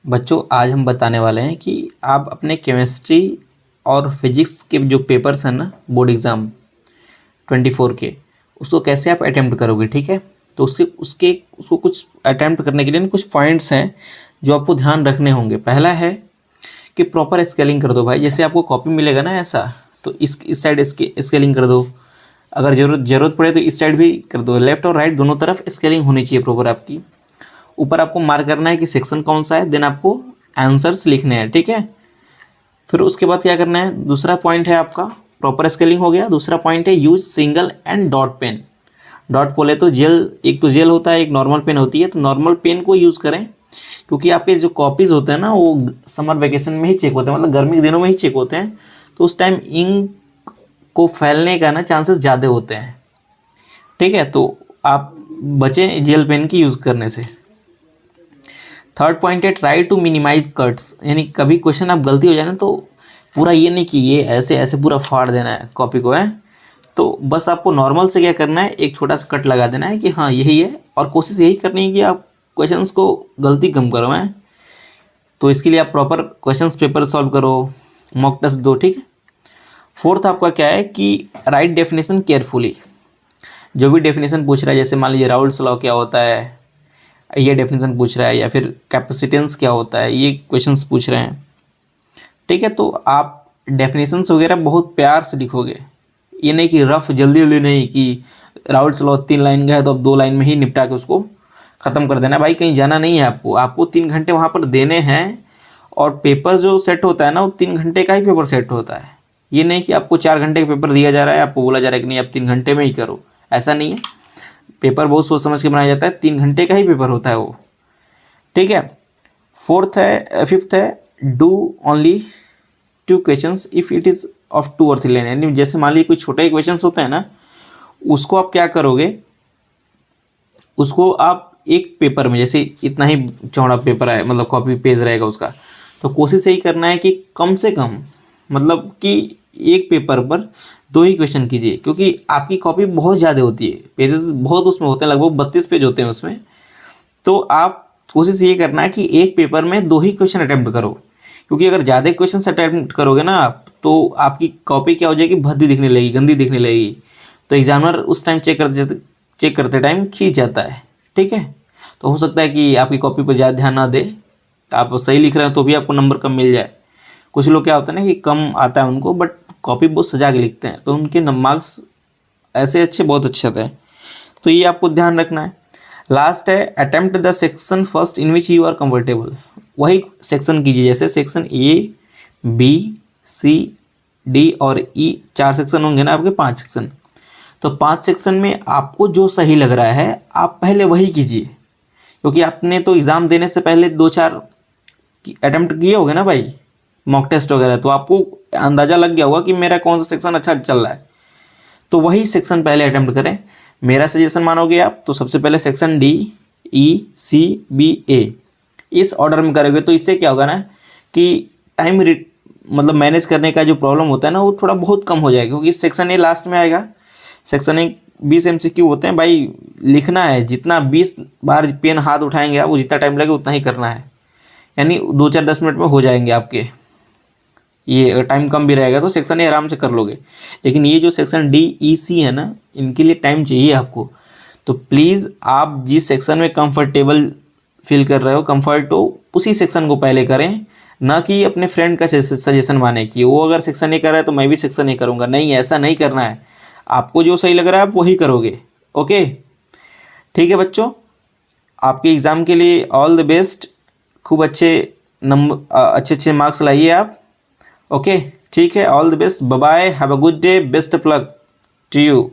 बच्चों आज हम बताने वाले हैं कि आप अपने केमिस्ट्री और फिजिक्स के जो पेपर्स हैं ना बोर्ड एग्ज़ाम 24 के, उसको कैसे आप अटैम्प्ट करोगे। ठीक है, तो उसको कुछ अटैम्प्ट करने के लिए ना कुछ पॉइंट्स हैं जो आपको ध्यान रखने होंगे। पहला है कि प्रॉपर स्केलिंग कर दो भाई। जैसे आपको कॉपी मिलेगा ना ऐसा, तो इस साइड इसकी स्केलिंग कर दो। अगर ज़रूरत पड़े तो इस साइड भी कर दो। लेफ्ट और राइट दोनों तरफ स्केलिंग होनी चाहिए प्रॉपर आपकी। ऊपर आपको मार्क करना है कि सेक्शन कौन सा है, देन आपको आंसर्स लिखने हैं। ठीक है, फिर उसके बाद क्या करना है, दूसरा पॉइंट है आपका प्रॉपर स्केलिंग हो गया। दूसरा पॉइंट है use single and dot pen. Dot बोले तो जेल, एक तो जेल होता है, एक नॉर्मल पेन होती है। तो नॉर्मल पेन को यूज़ करें, क्योंकि आपके जो कॉपीज़ होते हैं ना वो समर वेकेशन में ही चेक होते हैं, मतलब गर्मी के दिनों में ही चेक होते हैं। तो उस टाइम इंक को फैलने का ना चांसेस ज़्यादा होते हैं। ठीक है, तो आप बचें जेल पेन की यूज़ करने से। थर्ड पॉइंट है ट्राई टू मिनिमाइज कट्स, यानी कभी क्वेश्चन आप गलती हो जाए ना तो पूरा ये नहीं कि ये ऐसे ऐसे पूरा फाड़ देना है कॉपी को है। तो बस आपको नॉर्मल से क्या करना है, एक छोटा सा कट लगा देना है कि हाँ यही है, और कोशिश यही करनी है कि आप क्वेश्चंस को गलती कम करो हैं। तो इसके लिए आप प्रॉपर क्वेश्चंस पेपर सॉल्व करो, मॉक टेस्ट दो। ठीक है, फोर्थ आपका क्या है कि राइट डेफिनेशन केयरफुली। जो भी डेफिनेशन पूछ रहा है, जैसे मान लीजिए राउल्स लॉ क्या होता है, ये डेफिनेशन पूछ रहा है, या फिर कैपेसिटेंस क्या होता है, ये क्वेश्चंस पूछ रहे हैं। ठीक है, तो आप डेफिनेशंस वगैरह बहुत प्यार से लिखोगे, ये नहीं कि रफ जल्दी जल्दी नहीं कि राउल्स लॉ 3 लाइन का है तो अब 2 लाइन में ही निपटा के उसको ख़त्म कर देना। भाई कहीं जाना नहीं है आपको 3 घंटे वहाँ पर देने हैं। और पेपर जो सेट होता है ना वो 3 घंटे का ही पेपर सेट होता है। ये नहीं कि आपको 4 घंटे का पेपर दिया जा रहा है, आपको बोला जा रहा है कि नहीं आप 3 घंटे में ही करो, ऐसा नहीं है। पेपर बहुत सोच समझ के बनाया जाता है, 3 घंटे का ही पेपर होता है वो। ठीक है, फिफ्थ है do only 2 questions if it is of 2 और 3 लाइन। यानी जैसे मान लीजिए कोई छोटे ही क्वेश्चंस होते हैं ना, उसको आप क्या करोगे, उसको आप एक पेपर में, जैसे इतना ही चौड़ा पेपर है, मतलब कॉपी पेज रहेगा उसका, तो कोशिश यही करना है कि कम से कम, मतलब कि एक पेपर पर 2 ही क्वेश्चन कीजिए। क्योंकि आपकी कॉपी बहुत ज़्यादा होती है, पेजेस बहुत उसमें होते हैं, लगभग 32 पेज होते हैं उसमें। तो आप कोशिश ये करना है कि एक पेपर में 2 ही क्वेश्चन अटैम्प्ट करो। क्योंकि अगर ज़्यादा क्वेश्चन अटैम्प्ट करोगे ना आप, तो आपकी कॉपी क्या हो जाएगी, भद्दी दिखने लगेगी, गंदी दिखने लगेगी। तो एग्जामिनर उस टाइम चेक करते टाइम खींच जाता है। ठीक है, तो हो सकता है कि आपकी कॉपी पर ज़्यादा ध्यान ना दे, आप सही लिख रहे हो तो भी आपको नंबर कम मिल जाए। कुछ लोग क्या होता है ना कि कम आता है उनको, बट कॉपी बहुत सजा के लिखते हैं, तो उनके मार्क्स ऐसे अच्छे बहुत अच्छे आते हैं। तो ये आपको ध्यान रखना है। लास्ट है attempt the section first in which you are comfortable. वही सेक्शन कीजिए, जैसे section A, B, C, D और ई, 4 सेक्शन होंगे ना आपके, 5 सेक्शन। तो 5 सेक्शन में आपको जो सही लग रहा है आप पहले वही कीजिए। क्योंकि आपने तो एग्ज़ाम देने से पहले 2-4 अटेम्प्ट किए होंगे ना भाई, मॉक टेस्ट वगैरह, तो आपको अंदाज़ा लग गया होगा कि मेरा कौन सा सेक्शन अच्छा चल रहा है। तो वही सेक्शन पहले अटेम्प्ट करें। मेरा सजेशन मानोगे आप तो सबसे पहले सेक्शन डी, ई, सी, बी, ए, इस ऑर्डर में करोगे तो इससे क्या होगा ना कि टाइम मतलब मैनेज करने का जो प्रॉब्लम होता है ना वो थोड़ा बहुत कम हो जाएगा। क्योंकि सेक्शन ए लास्ट में आएगा। सेक्शन ए 20 MCQ होते हैं भाई, लिखना है जितना 20 बार पेन हाथ उठाएंगे आप, वो जितना टाइम लगे उतना ही करना है। यानी 2-4-10 मिनट में हो जाएंगे आपके। ये टाइम कम भी रहेगा तो सेक्शन ए आराम से कर लोगे। लेकिन ये जो सेक्शन डी, ई, सी है ना, इनके लिए टाइम चाहिए आपको। तो प्लीज़ आप जिस सेक्शन में कंफर्टेबल फील कर रहे हो, कंफर्ट हो, उसी सेक्शन को पहले करें, ना कि अपने फ्रेंड का सजेशन माने कि वो अगर सेक्शन ए कर रहा है तो मैं भी सेक्शन ए करूँगा। नहीं, ऐसा नहीं करना है। आपको जो सही लग रहा है आप वही करोगे। ओके, ठीक है बच्चों, आपके एग्ज़ाम के लिए ऑल द बेस्ट। खूब अच्छे नंबर, अच्छे अच्छे मार्क्स लाइए आप। ओके, ठीक है, all the best, bye bye, have a good day, best of luck to you.